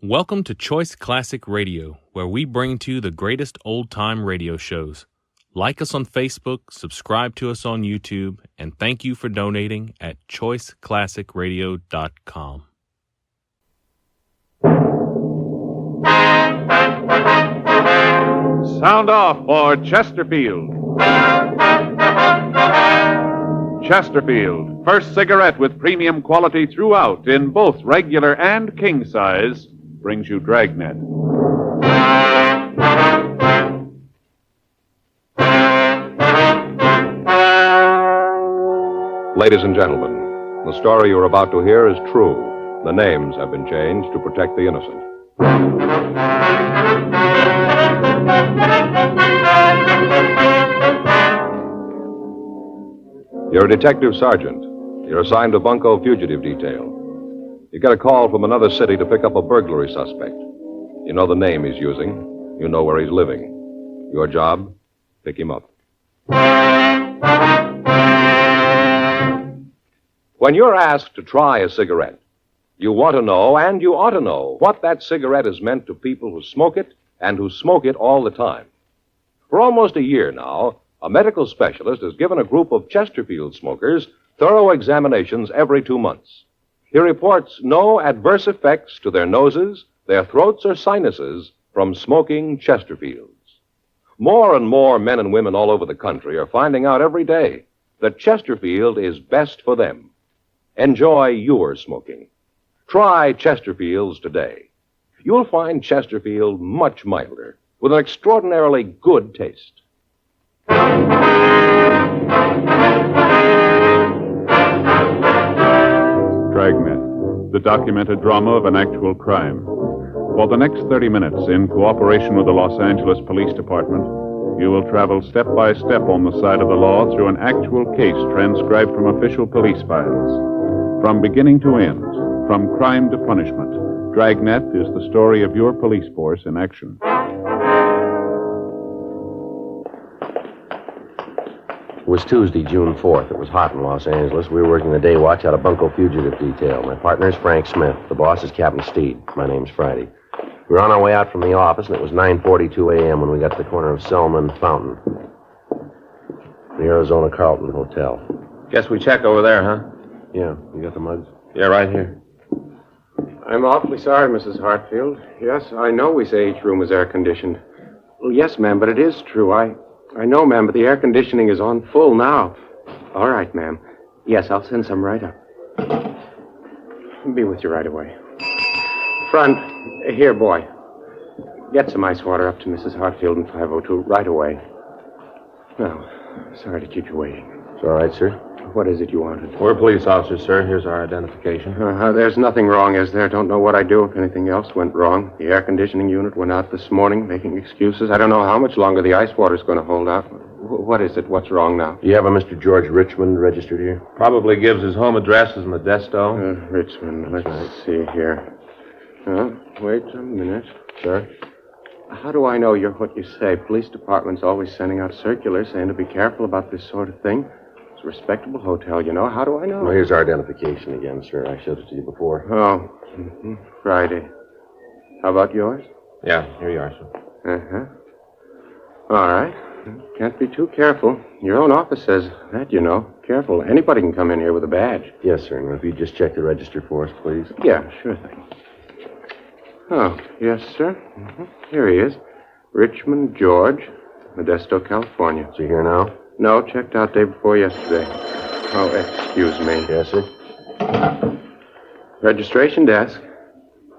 Welcome to Choice Classic Radio, where we bring to you the greatest old-time radio shows. Like us on Facebook, subscribe to us on YouTube, and thank you for donating at choiceclassicradio.com. Sound off for Chesterfield. Chesterfield, first cigarette with premium quality throughout in both regular and king size, brings you Dragnet. Ladies and gentlemen, the story you're about to hear is true. The names have been changed to protect the innocent. You're a detective sergeant. You're assigned to Bunko Fugitive Detail. You get a call from another city to pick up a burglary suspect. You know the name he's using. You know where he's living. Your job, pick him up. When you're asked to try a cigarette, you want to know, and you ought to know, what that cigarette has meant to people who smoke it and who smoke it all the time. For almost a year now, a medical specialist has given a group of Chesterfield smokers thorough examinations every 2 months. He reports no adverse effects to their noses, their throats, or sinuses from smoking Chesterfields. More and more men and women all over the country are finding out every day that Chesterfield is best for them. Enjoy your smoking. Try Chesterfields today. You'll find Chesterfield much milder, with an extraordinarily good taste. Dragnet, the documented drama of an actual crime. For the next 30 minutes, in cooperation with the Los Angeles Police Department, you will travel step by step on the side of the law through an actual case transcribed from official police files. From beginning to end, from crime to punishment, Dragnet is the story of your police force in action. It was Tuesday, June 4th. It was hot in Los Angeles. We were working the day watch out of Bunko Fugitive Detail. My partner is Frank Smith. The boss is Captain Steed. My name's Friday. We were on our way out from the office, and it was 9:42 a.m. when we got to the corner of Selma and Fountain. The Arizona Carlton Hotel. Guess we check over there, huh? Yeah, you got the mugs? Yeah, right here. I'm awfully sorry, Mrs. Hartfield. Yes, I know we say each room is air-conditioned. Well, yes, ma'am, but it is true. I know, ma'am, but the air conditioning is on full now. All right, ma'am. Yes, I'll send some right up. I'll be with you right away. Front, here, boy. Get some ice water up to Mrs. Hartfield in 502 right away. Now, sorry to keep you waiting. It's all right, sir. What is it you wanted? We're police officers, sir. Here's our identification. There's nothing wrong, is there? Don't know what I'd do if anything else went wrong. The air conditioning unit went out this morning, making excuses. I don't know how much longer the ice water's going to hold out. What is it? What's wrong now? Do you have a Mr. George Richmond registered here? Probably gives his home address as Modesto. Richmond, let's see here. Wait a minute. Sir? How do I know you're what you say? Police department's always sending out circulars saying to be careful about this sort of thing. It's a respectable hotel, you know. How do I know? Well, here's our identification again, sir. I showed it to you before. Oh, Friday. How about yours? Yeah, here you are, sir. All right. Can't be too careful. Your own office says that, you know. Careful. Anybody can come in here with a badge. Yes, sir. Now, if you just check the register for us, please. Yeah, sure thing. Oh, yes, sir. Here he is. Richmond George, Modesto, California. Is he here now? No, checked out day before yesterday. Oh, excuse me. Yes, sir. Registration desk.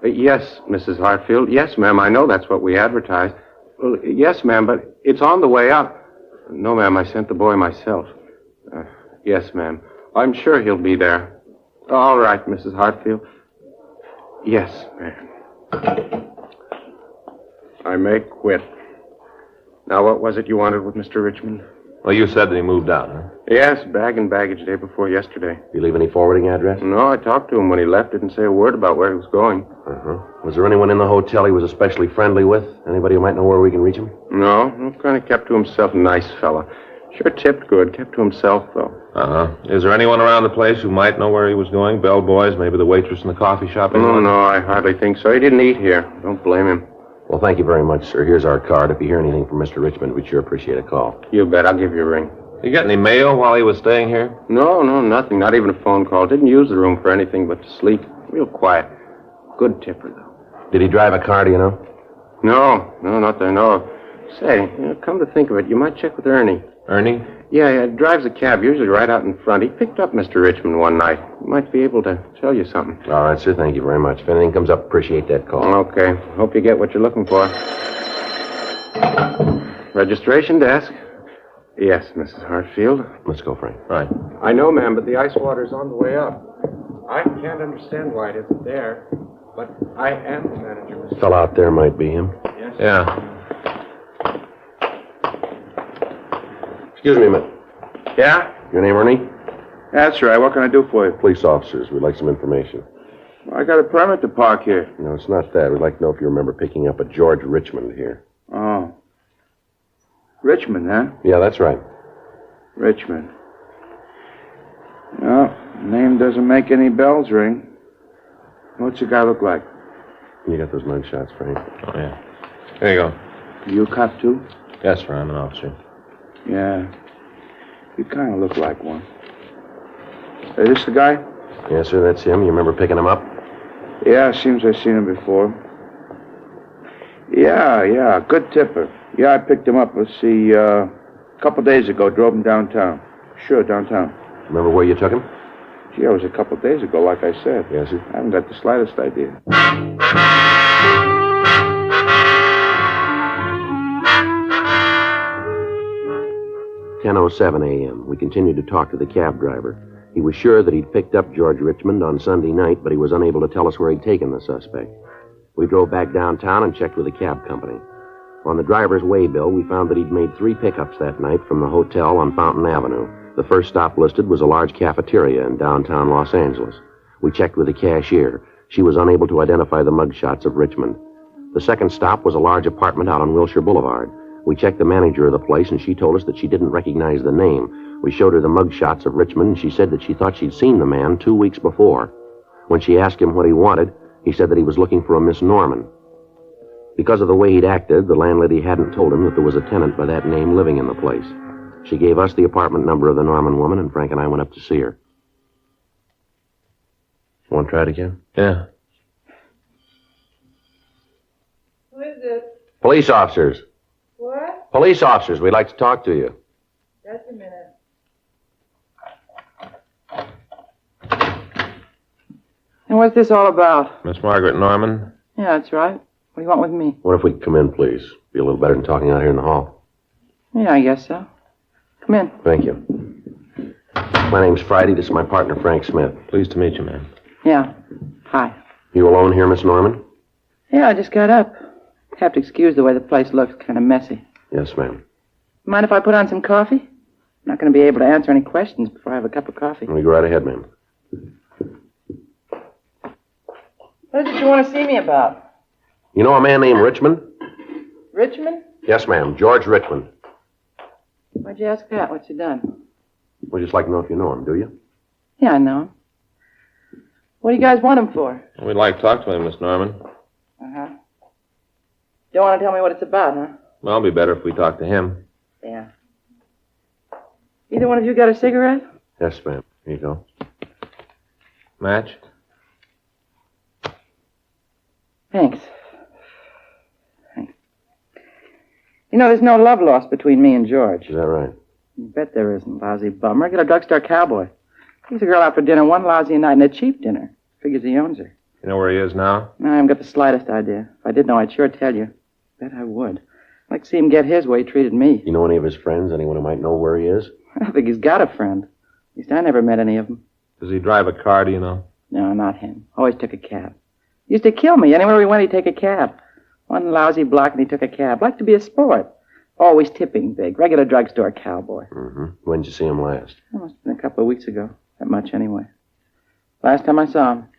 Yes, Mrs. Hartfield. Yes, ma'am. I know that's what we advertised. Well, yes, ma'am, but it's on the way up. No, ma'am. I sent the boy myself. Yes, ma'am. I'm sure he'll be there. All right, Mrs. Hartfield. Yes, ma'am. I may quit. Now, what was it you wanted with Mr. Richmond? Well, you said that he moved out, huh? Yes, bag and baggage day before yesterday. You leave any forwarding address? No, I talked to him when he left. Didn't say a word about where he was going. Was there anyone in the hotel he was especially friendly with? Anybody who might know where we can reach him? No, kind of kept to himself. Nice fella. Sure tipped good. Kept to himself, though. Uh-huh. Is there anyone around the place who might know where he was going? Bellboys, maybe the waitress in the coffee shop? No, anyone? no, I hardly think so. He didn't eat here. Don't blame him. Well, thank you very much, sir. Here's our card. If you hear anything from Mr. Richmond, we'd sure appreciate a call. You bet. I'll give you a ring. You get any mail while he was staying here? No, nothing. Not even a phone call. Didn't use the room for anything but to sleep. Real quiet. Good tipper, though. Did he drive a car, do you know? No, not that I know of. Say, come to think of it, you might check with Ernie. Ernie? Yeah, he drives a cab, usually right out in front. He picked up Mr. Richmond one night. He might be able to tell you something. All right, sir. Thank you very much. If anything comes up, appreciate that call. Okay. Hope you get what you're looking for. Registration desk? Yes, Mrs. Hartfield. Let's go, Frank. Right. I know, ma'am, but the ice water's on the way up. I can't understand why it isn't there, but I am the manager, Mr. Fellow out there might be him. Yes? Yeah. Excuse me a minute. Yeah? Your name, Ernie? That's right. What can I do for you? Police officers. We'd like some information. I got a permit to park here. No, it's not that. We'd like to know if you remember picking up a George Richmond here. Oh. Richmond, huh? Yeah, that's right. Richmond. No, name doesn't make any bells ring. What's the guy look like? You got those mug shots, Frank? Oh, yeah. Here you go. You a cop, too? Yes, sir. I'm an officer. Yeah. You kind of look like one. Is this the guy? Yes, sir, that's him. You remember picking him up? Yeah, seems I've seen him before. Yeah, good tipper. Yeah, I picked him up, let's see, a couple days ago. Drove him downtown. Sure, downtown. Remember where you took him? Gee, that was a couple days ago, like I said. Yes, sir. I haven't got the slightest idea. 10:07 a.m. We continued to talk to the cab driver. He was sure that he'd picked up George Richmond on Sunday night, but he was unable to tell us where he'd taken the suspect. We drove back downtown and checked with the cab company. On the driver's waybill, we found that he'd made 3 pickups that night from the hotel on Fountain Avenue. The first stop listed was a large cafeteria in downtown Los Angeles. We checked with the cashier. She was unable to identify the mugshots of Richmond. The second stop was a large apartment out on Wilshire Boulevard. We checked the manager of the place, and she told us that she didn't recognize the name. We showed her the mugshots of Richmond, and she said that she thought she'd seen the man 2 weeks before. When she asked him what he wanted, he said that he was looking for a Miss Norman. Because of the way he'd acted, the landlady hadn't told him that there was a tenant by that name living in the place. She gave us the apartment number of the Norman woman, and Frank and I went up to see her. Want to try it again? Yeah. Who is it? Police officers. What? Police officers, we'd like to talk to you. Just a minute. And what's this all about? Miss Margaret Norman? Yeah, that's right. What do you want with me? What if we could come in, please? Be a little better than talking out here in the hall. Yeah, I guess so. Come in. Thank you. My name's Friday. This is my partner, Frank Smith. Pleased to meet you, ma'am. Yeah. Hi. You alone here, Miss Norman? Yeah, I just got up. Have to excuse the way the place looks. Kind of messy. Yes, ma'am. Mind if I put on some coffee? I'm not going to be able to answer any questions before I have a cup of coffee. We go right ahead, ma'am. What is it you want to see me about? You know a man named Richmond? Richmond? Yes, ma'am. George Richmond. Why'd you ask that? What's he done? We'd just like to know if you know him, do you? Yeah, I know him. What do you guys want him for? We'd like to talk to him, Miss Norman. Uh-huh. Don't want to tell me what it's about, huh? Well, it'll be better if we talk to him. Yeah. Either one of you got a cigarette? Yes, ma'am. Here you go. Match? Thanks. You know, there's no love lost between me and George. Is that right? You bet there isn't, lousy bum. Regular drugstore cowboy. Takes a girl out for dinner one lousy night, and a cheap dinner. Figures he owns her. You know where he is now? No, I haven't got the slightest idea. If I did know, I'd sure tell you. Bet I would. I'd like to see him get his way he treated me. You know any of his friends? Anyone who might know where he is? I don't think he's got a friend. At least I never met any of them. Does he drive a car, do you know? No, not him. Always took a cab. Used to kill me. Anywhere we went, he'd take a cab. One lousy block, and he took a cab. Liked to be a sport. Always tipping big. Regular drugstore cowboy. Mm-hmm. When'd you see him last? That must have been a couple of weeks ago. That much, anyway. Last time I saw him.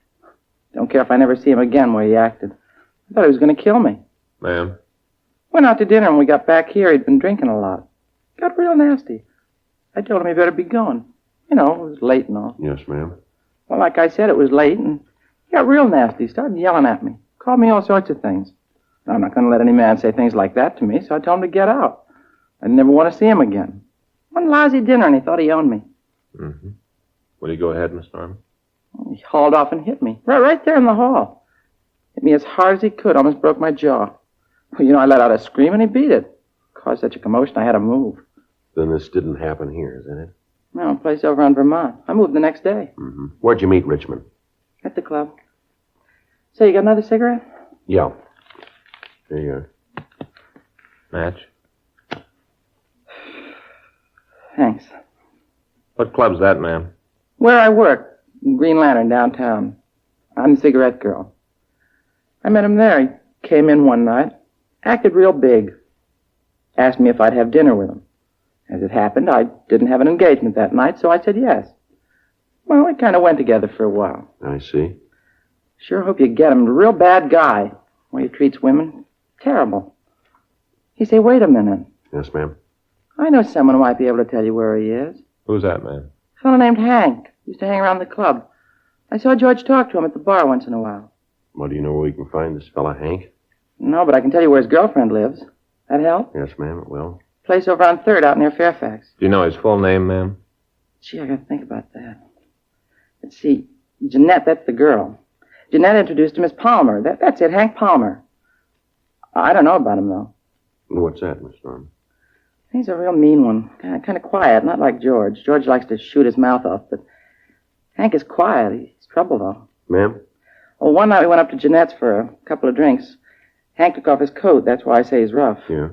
Don't care if I never see him again where he acted. I thought he was going to kill me. Ma'am? Went out to dinner, and when we got back here, he'd been drinking a lot. Got real nasty. I told him he better be going. You know, it was late and all. Yes, ma'am. Well, like I said, it was late, and he got real nasty. Started yelling at me. Called me all sorts of things. I'm not going to let any man say things like that to me, so I told him to get out. I never want to see him again. One lousy dinner, and he thought he owned me. Mm-hmm. Will you go ahead, Mr. Norman? He hauled off and hit me. Right there in the hall. Hit me as hard as he could, almost broke my jaw. Well, you know, I let out a scream, and he beat it. Caused such a commotion, I had to move. Then this didn't happen here, is that it? No, a place over on Vermont. I moved the next day. Mm-hmm. Where'd you meet Richmond? At the club. So, you got another cigarette? Yeah. There you are. Match? Thanks. What club's that, ma'am? Where I work, in Green Lantern, downtown. I'm the cigarette girl. I met him there. He came in one night, acted real big. Asked me if I'd have dinner with him. As it happened, I didn't have an engagement that night, so I said yes. Well, we kind of went together for a while. I see. Sure hope you get him. A real bad guy. The way he treats women, terrible. He said, wait a minute. Yes, ma'am. I know someone who might be able to tell you where he is. Who's that, ma'am? A fellow named Hank. Used to hang around the club. I saw George talk to him at the bar once in a while. Well, do you know where we can find this fella, Hank? No, but I can tell you where his girlfriend lives. That help? Yes, ma'am, it will. Place over on 3rd out near Fairfax. Do you know his full name, ma'am? Gee, I gotta think about that. Let's see. Jeanette, that's the girl. Jeanette introduced him as Palmer. That's it, Hank Palmer. I don't know about him, though. What's that, Miss Norman? He's a real mean one. Kind of quiet, not like George. George likes to shoot his mouth off, but Hank is quiet. He's trouble, though. Ma'am? Well, one night we went up to Jeanette's for a couple of drinks. Hank took off his coat. That's why I say he's rough. Yeah.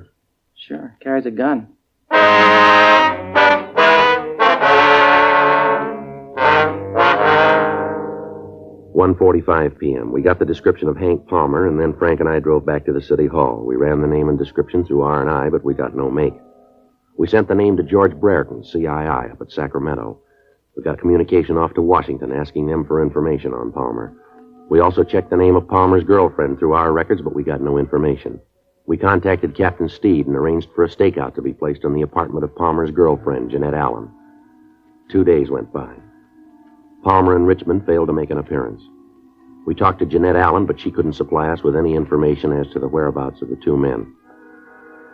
Sure. Carries a gun. 1:45 p.m. We got the description of Hank Palmer, and then Frank and I drove back to the city hall. We ran the name and description through R&I, but we got no make. We sent the name to George Brereton, CII, up at Sacramento. We got communication off to Washington, asking them for information on Palmer. We also checked the name of Palmer's girlfriend through our records, but we got no information. We contacted Captain Steed and arranged for a stakeout to be placed on the apartment of Palmer's girlfriend, Jeanette Allen. 2 days went by. Palmer and Richmond failed to make an appearance. We talked to Jeanette Allen, but she couldn't supply us with any information as to the whereabouts of the two men.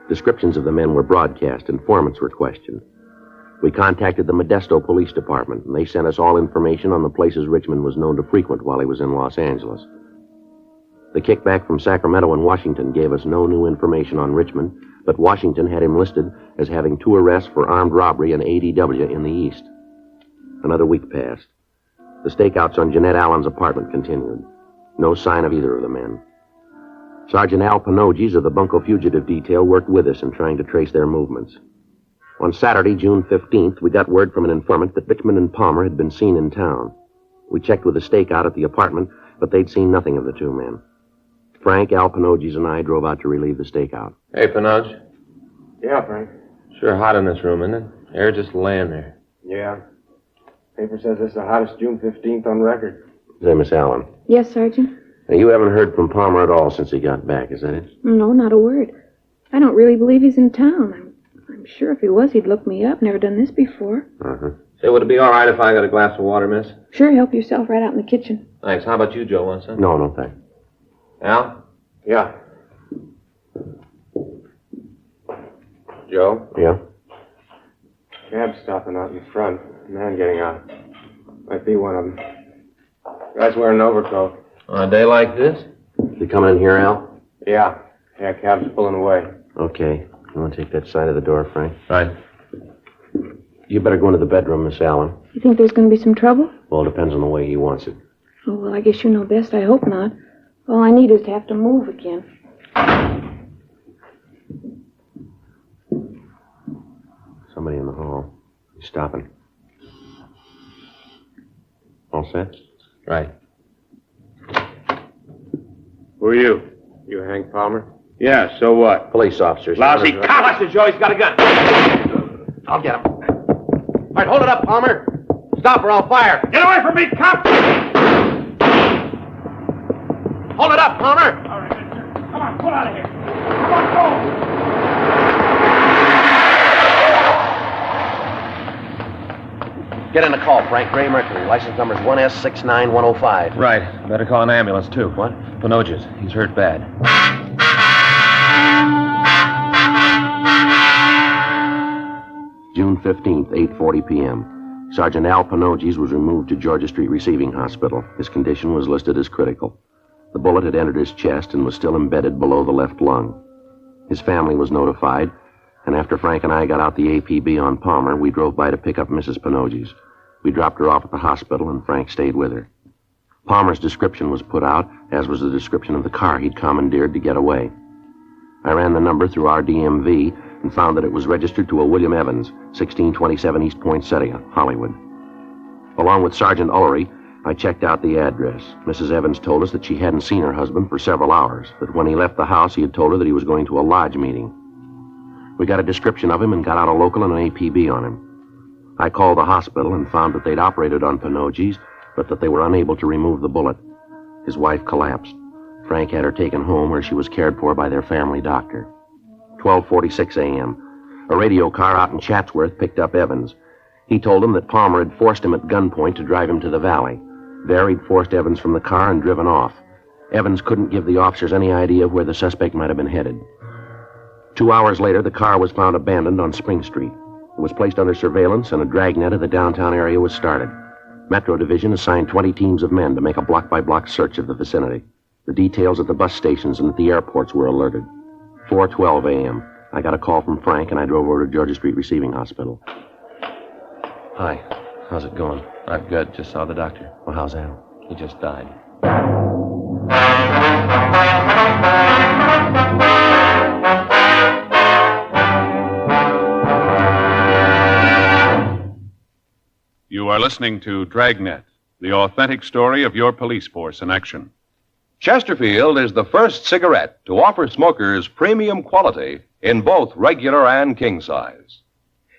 Descriptions of the men were broadcast. Informants were questioned. We contacted the Modesto Police Department, and they sent us all information on the places Richmond was known to frequent while he was in Los Angeles. The kickback from Sacramento and Washington gave us no new information on Richmond, but Washington had him listed as having 2 arrests for armed robbery and ADW in the East. Another week passed. The stakeouts on Jeanette Allen's apartment continued. No sign of either of the men. Sergeant Al Panoges of the Bunko Fugitive Detail worked with us in trying to trace their movements. On Saturday, June 15th, we got word from an informant that Richmond and Palmer had been seen in town. We checked with the stakeout at the apartment, but they'd seen nothing of the two men. Frank, Al Panoges, and I drove out to relieve the stakeout. Hey, Panoge. Yeah, Frank. Sure hot in this room, isn't it? Air just laying there. Yeah. Paper says this is the hottest June 15th on record. Say, Miss Allen. Yes, Sergeant? Now, you haven't heard from Palmer at all since he got back, is that it? No, not a word. I don't really believe he's in town. I'm sure if he was, he'd look me up. Never done this before. Uh-huh. Say, would it be all right if I got a glass of water, miss? Sure, help yourself right out in the kitchen. Thanks. How about you, Joe? Want some? No, thanks. Al? Yeah. Joe? Yeah? Cab's stopping out in front. Man getting out. Might be one of them. Guy's wearing an overcoat. On a day like this? You coming in here, Al? Yeah. Yeah, cab's pulling away. Okay. You want to take that side of the door, Frank? Right. You better go into the bedroom, Miss Allen. You think there's going to be some trouble? Well, it depends on the way he wants it. Oh, well, I guess you know best. I hope not. All I need is to have to move again. Somebody in the hall. He's stopping. All set? Right. Who are you? You Hank Palmer? Yeah, so what? Police officers. Lousy cop! Watch it, Joe. He's got a gun. I'll get him. All right, hold it up, Palmer. Stop or I'll fire. Get away from me, cop! Hold it up, Palmer. All right, mister. Come on, pull out of here. Come on, go! Get in a call, Frank. Gray Mercury. License number's 1S69105. Right. Better call an ambulance, too. What? Pinoges. He's hurt bad. June 15th, 8:40 p.m. Sergeant Al Pinoges was removed to Georgia Street Receiving Hospital. His condition was listed as critical. The bullet had entered his chest and was still embedded below the left lung. His family was notified, and after Frank and I got out the APB on Palmer, we drove by to pick up Mrs. Pinoges. We dropped her off at the hospital, and Frank stayed with her. Palmer's description was put out, as was the description of the car he'd commandeered to get away. I ran the number through our DMV and found that it was registered to a William Evans, 1627 East Poinsettia, Hollywood. Along with Sergeant Ullery, I checked out the address. Mrs. Evans told us that she hadn't seen her husband for several hours, that when he left the house, he had told her that he was going to a lodge meeting. We got a description of him and got out a local and an APB on him. I called the hospital and found that they'd operated on Pinoges, but that they were unable to remove the bullet. His wife collapsed. Frank had her taken home where she was cared for by their family doctor. 12:46 a.m. A radio car out in Chatsworth picked up Evans. He told them that Palmer had forced him at gunpoint to drive him to the valley. There, he'd forced Evans from the car and driven off. Evans couldn't give the officers any idea of where the suspect might have been headed. 2 hours later, the car was found abandoned on Spring Street. It was placed under surveillance, and a dragnet of the downtown area was started. Metro Division assigned 20 teams of men to make a block-by-block search of the vicinity. The details at the bus stations and at the airports were alerted. 4:12 a.m. I got a call from Frank, and I drove over to Georgia Street Receiving Hospital. Hi. How's it going? I'm good. Just saw the doctor. Well, how's Al? He just died. You are listening to Dragnet, the authentic story of your police force in action. Chesterfield is the first cigarette to offer smokers premium quality in both regular and king size.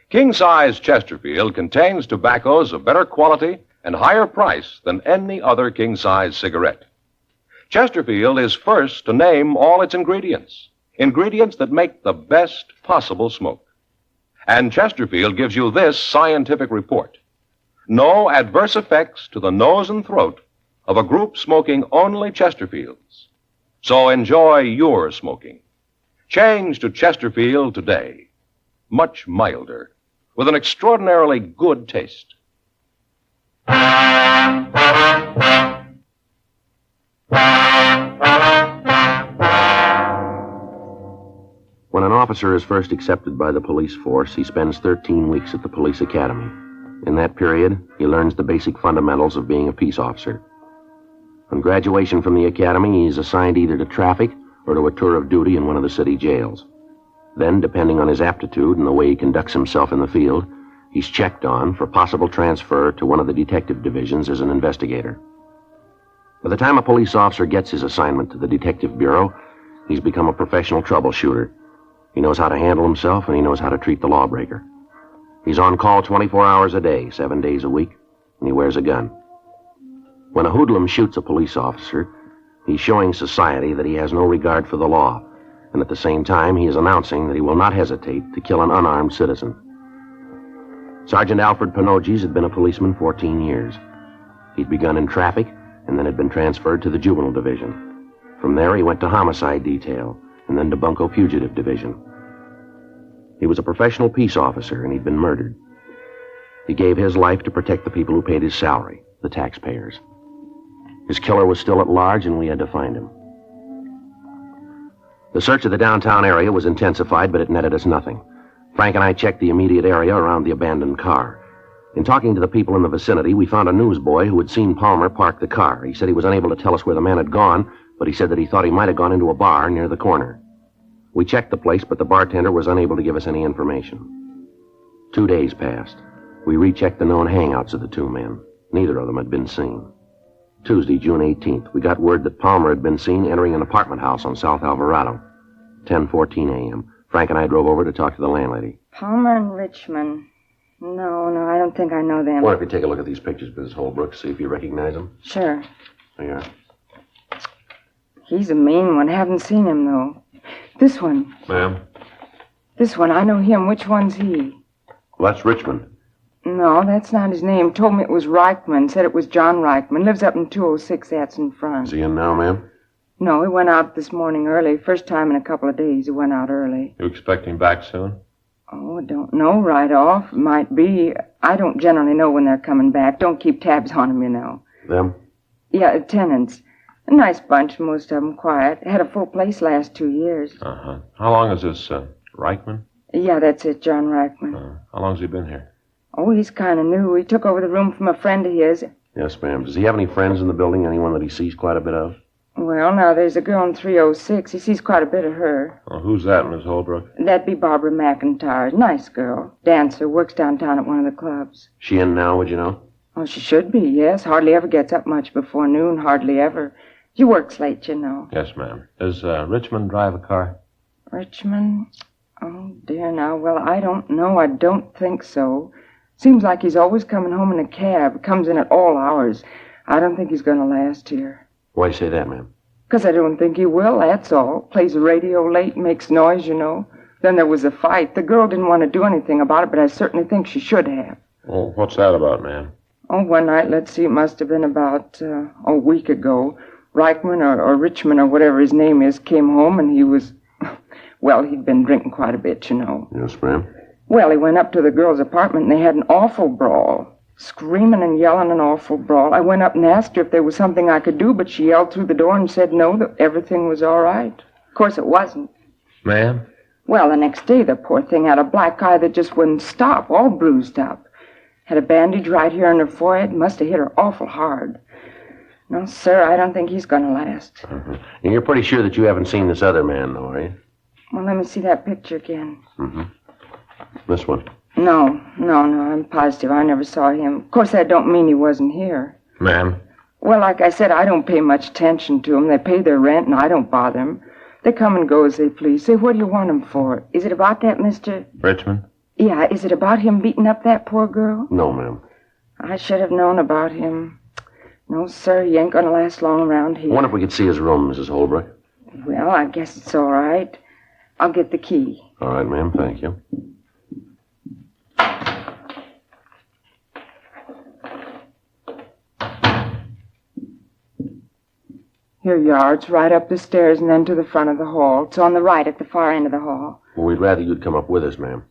King size Chesterfield contains tobaccos of better quality and higher price than any other king size cigarette. Chesterfield is first to name all its ingredients that make the best possible smoke. And Chesterfield gives you this scientific report. No adverse effects to the nose and throat of a group smoking only Chesterfields. So enjoy your smoking. Change to Chesterfield today. Much milder, with an extraordinarily good taste. When an officer is first accepted by the police force, he spends 13 weeks at the police academy. In that period, he learns the basic fundamentals of being a peace officer. On graduation from the academy, he is assigned either to traffic or to a tour of duty in one of the city jails. Then, depending on his aptitude and the way he conducts himself in the field, he's checked on for possible transfer to one of the detective divisions as an investigator. By the time a police officer gets his assignment to the detective bureau, he's become a professional troubleshooter. He knows how to handle himself, and he knows how to treat the lawbreaker. He's on call 24 hours a day, 7 days a week, and he wears a gun. When a hoodlum shoots a police officer, he's showing society that he has no regard for the law, and at the same time, he is announcing that he will not hesitate to kill an unarmed citizen. Sergeant Alfred Pinoges had been a policeman 14 years. He'd begun in traffic and then had been transferred to the juvenile division. From there, he went to homicide detail and then to bunco fugitive division. He was a professional peace officer, and he'd been murdered. He gave his life to protect the people who paid his salary, the taxpayers. His killer was still at large, and we had to find him. The search of the downtown area was intensified, but it netted us nothing. Frank and I checked the immediate area around the abandoned car. In talking to the people in the vicinity, we found a newsboy who had seen Palmer park the car. He said he was unable to tell us where the man had gone, but he said that he thought he might have gone into a bar near the corner. We checked the place, but the bartender was unable to give us any information. 2 days passed. We rechecked the known hangouts of the two men. Neither of them had been seen. Tuesday, June 18th, we got word that Palmer had been seen entering an apartment house on South Alvarado. 10:14 a.m. Frank and I drove over to talk to the landlady. Palmer and Richmond. No, I don't think I know them. What if you take a look at these pictures, Mrs. Holbrook, see if you recognize them? Sure. There you are. He's a mean one. Haven't seen him, though. This one. Ma'am? This one. I know him. Which one's he? Well, that's Richmond. No, that's not his name. Told me it was Reichman. Said it was John Reichman. Lives up in 206, that's in front. Is he in now, ma'am? No, he went out this morning early. First time in a couple of days he went out early. You expect him back soon? Oh, I don't know right off. Might be. I don't generally know when they're coming back. Don't keep tabs on them, you know. Them? Yeah, tenants. A nice bunch, most of them quiet. Had a full place last 2 years. Uh-huh. How long is this, Reichman? Yeah, that's it, John Reichman. How long's he been here? Oh, he's kind of new. He took over the room from a friend of his. Yes, ma'am. Does he have any friends in the building? Anyone that he sees quite a bit of? Well, now, there's a girl in 306. He sees quite a bit of her. Oh, who's that, Miss Holbrook? That'd be Barbara McIntyre. Nice girl. Dancer. Works downtown at one of the clubs. She in now, would you know? Oh, she should be, yes. Hardly ever gets up much before noon. Hardly ever. She works late, you know. Yes, ma'am. Does Richmond drive a car? Richmond? Oh, dear, now. Well, I don't know. I don't think so. Seems like he's always coming home in a cab. Comes in at all hours. I don't think he's going to last here. Why do you say that, ma'am? 'Cause I don't think he will, that's all. Plays the radio late, makes noise, you know. Then there was a fight. The girl didn't want to do anything about it, but I certainly think she should have. Oh, what's that about, ma'am? Oh, one night, let's see, it must have been about a week ago. Reichman or Richmond or whatever his name is came home and he was, well, he'd been drinking quite a bit, you know. Yes, ma'am. Well, he went up to the girl's apartment and they had an awful brawl. Screaming and yelling, an awful brawl. I went up and asked her if there was something I could do, but she yelled through the door and said no, that everything was all right. Of course, it wasn't. Ma'am? Well, the next day, the poor thing had a black eye that just wouldn't stop, all bruised up. Had a bandage right here on her forehead. Must have hit her awful hard. No, sir, I don't think he's going to last. Mm-hmm. And you're pretty sure that you haven't seen this other man, though, are you? Well, let me see that picture again. Mm-hmm. This one? No, I'm positive I never saw him. Of course, that don't mean he wasn't here. Ma'am? Well, like I said, I don't pay much attention to them. They pay their rent, and I don't bother them. They come and go as they please. Say, what do you want them for? Is it about that, Mr.? Richmond? Yeah, is it about him beating up that poor girl? No, ma'am. I should have known about him. No, sir, he ain't going to last long around here. I wonder if we could see his room, Mrs. Holbrook. Well, I guess it's all right. I'll get the key. All right, ma'am, thank you. Here you are. It's right up the stairs and then to the front of the hall. It's on the right at the far end of the hall. Well, we'd rather you'd come up with us, ma'am.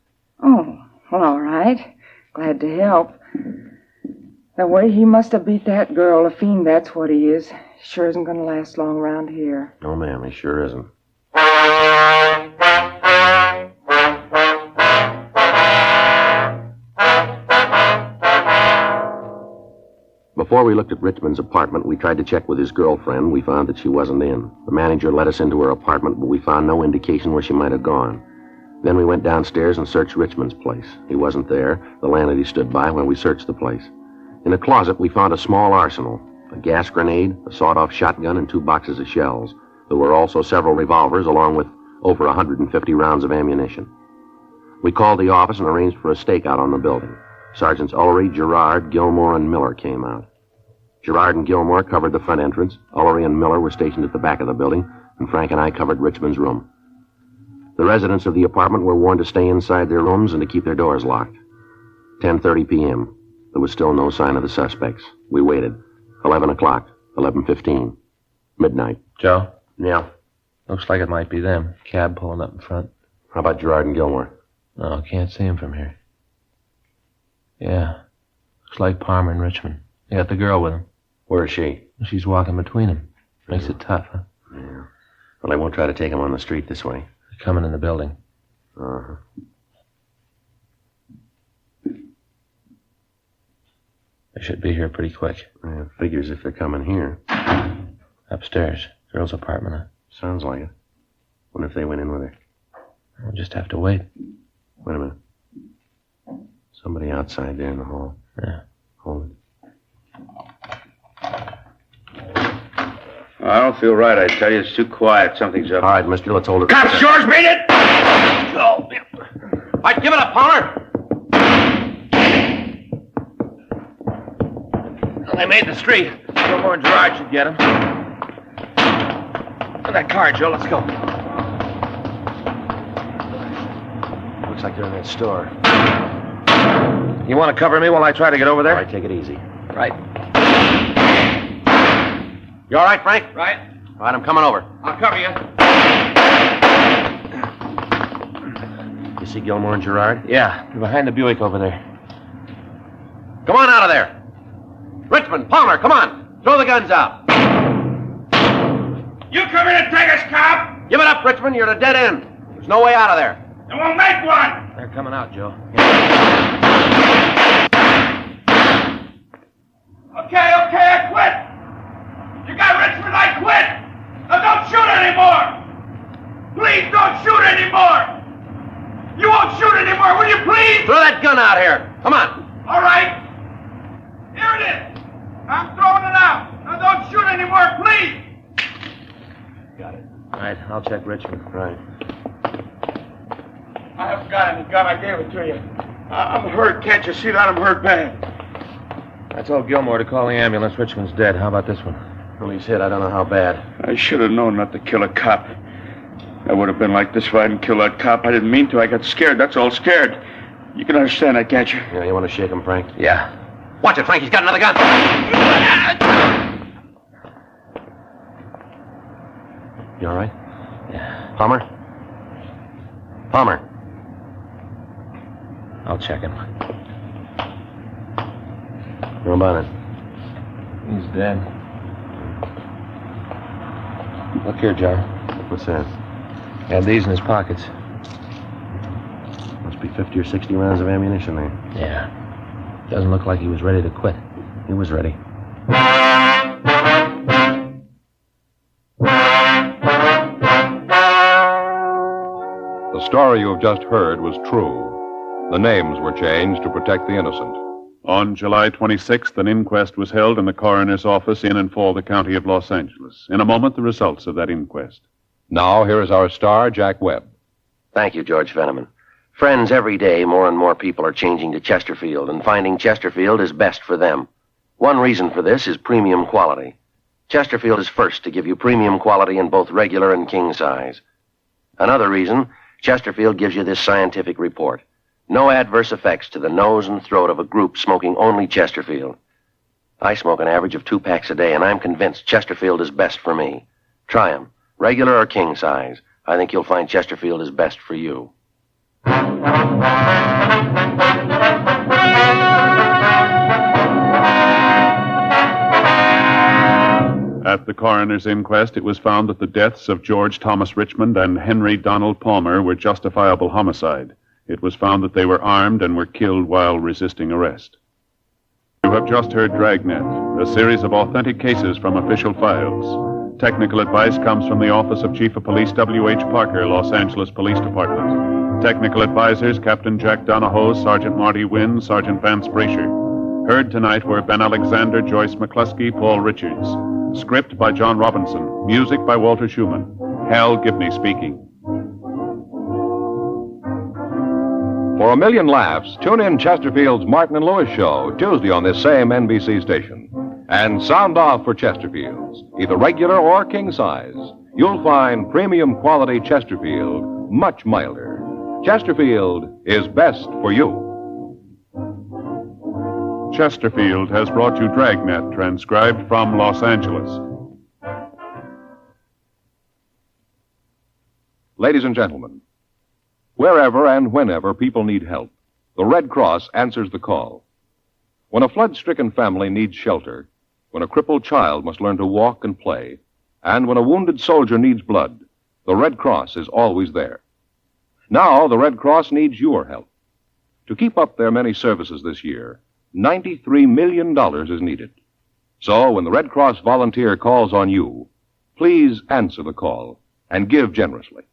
Oh, well, all right. Glad to help. The way he must have beat that girl, a fiend, that's what he is. Sure isn't going to last long around here. No, ma'am, he sure isn't. Before we looked at Richmond's apartment, we tried to check with his girlfriend. We found that she wasn't in. The manager let us into her apartment, but we found no indication where she might have gone. Then we went downstairs and searched Richmond's place. He wasn't there. The landlady stood by while we searched the place. In a closet, we found a small arsenal, a gas grenade, a sawed-off shotgun, and 2 boxes of shells. There were also several revolvers, along with over 150 rounds of ammunition. We called the office and arranged for a stakeout on the building. Sergeants Ullery, Gerard, Gilmore, and Miller came out. Gerard and Gilmore covered the front entrance. Ullery and Miller were stationed at the back of the building, and Frank and I covered Richmond's room. The residents of the apartment were warned to stay inside their rooms and to keep their doors locked. 10:30 p.m. There was still no sign of the suspects. We waited. 11 o'clock, 11:15, midnight. Joe? Yeah? Looks like it might be them. Cab pulling up in front. How about Gerard and Gilmore? No, can't see him from here. Yeah. Looks like Palmer and Richmond. They got the girl with him. Where is she? She's walking between them. Makes it tough, huh? Yeah. Well, I won't try to take him on the street this way. They're coming in the building. Uh-huh. They should be here pretty quick. Yeah, figures if they're coming here. Upstairs. Girl's apartment, huh? Sounds like it. Wonder if they went in with her. We'll just have to wait. Wait a minute. Somebody outside there in the hall. Yeah. Hold it. I don't feel right, I tell you. It's too quiet. Something's up. All right, mister, let's hold it. Cops, George, beat it! Go! All right, give it up, Palmer! Well, they made the street. Gilmore and Gerard should get him. Get that car, Joe. Let's go. Looks like they're in that store. You want to cover me while I try to get over there? All right, take it easy. Right. You all right, Frank? Right. All right, I'm coming over. I'll cover you. You see Gilmore and Gerard? Yeah, they're behind the Buick over there. Come on out of there. Richmond, Palmer, come on. Throw the guns out. You come in and take us, cop? Give it up, Richmond. You're at a dead end. There's no way out of there. And we'll make one. They're coming out, Joe. Okay, I quit. You got Richmond, I quit. Now don't shoot anymore. Please don't shoot anymore. You won't shoot anymore, will you please? Throw that gun out here. Come on. All right. Here it is. I'm throwing it out. Now don't shoot anymore, please. Got it. All right, I'll check Richmond. Right. I haven't got any gun. I gave it to you. I'm hurt. Can't you see that? I'm hurt bad. I told Gilmore to call the ambulance. Richmond's dead. How about this one? Well, he's hit. I don't know how bad. I should have known not to kill a cop. I would have been like this if I hadn't killed that cop. I didn't mean to. I got scared. That's all, scared. You can understand that, can't you? Yeah, you want to shake him, Frank? Yeah. Watch it, Frank. He's got another gun. You all right? Yeah. Palmer? Palmer. I'll check him. How about it? He's dead. Look here, Joe. What's that? Had these in his pockets. Must be 50 or 60 rounds of ammunition there. Yeah. Doesn't look like he was ready to quit. He was ready. The story you have just heard was true. The names were changed to protect the innocent. On July 26th, an inquest was held in the coroner's office in and for the county of Los Angeles. In a moment, the results of that inquest. Now, here is our star, Jack Webb. Thank you, George Fenneman. Friends, every day more and more people are changing to Chesterfield and finding Chesterfield is best for them. One reason for this is premium quality. Chesterfield is first to give you premium quality in both regular and king size. Another reason, Chesterfield gives you this scientific report. No adverse effects to the nose and throat of a group smoking only Chesterfield. I smoke an average of 2 packs a day, and I'm convinced Chesterfield is best for me. Try 'em, regular or king size. I think you'll find Chesterfield is best for you. At the coroner's inquest, it was found that the deaths of George Thomas Richmond and Henry Donald Palmer were justifiable homicide. It was found that they were armed and were killed while resisting arrest. You have just heard Dragnet, a series of authentic cases from official files. Technical advice comes from the Office of Chief of Police W.H. Parker, Los Angeles Police Department. Technical advisors Captain Jack Donahoe, Sergeant Marty Wynn, Sergeant Vance Brasher. Heard tonight were Ben Alexander, Joyce McCluskey, Paul Richards. Script by John Robinson. Music by Walter Schumann. Hal Gibney speaking. For a million laughs, tune in Chesterfield's Martin and Lewis show Tuesday on this same NBC station. And sound off for Chesterfield's, either regular or king size. You'll find premium quality Chesterfield much milder. Chesterfield is best for you. Chesterfield has brought you Dragnet, transcribed from Los Angeles. Ladies and gentlemen, wherever and whenever people need help, the Red Cross answers the call. When a flood-stricken family needs shelter, when a crippled child must learn to walk and play, and when a wounded soldier needs blood, the Red Cross is always there. Now, the Red Cross needs your help. To keep up their many services this year, $93 million is needed. So, when the Red Cross volunteer calls on you, please answer the call and give generously.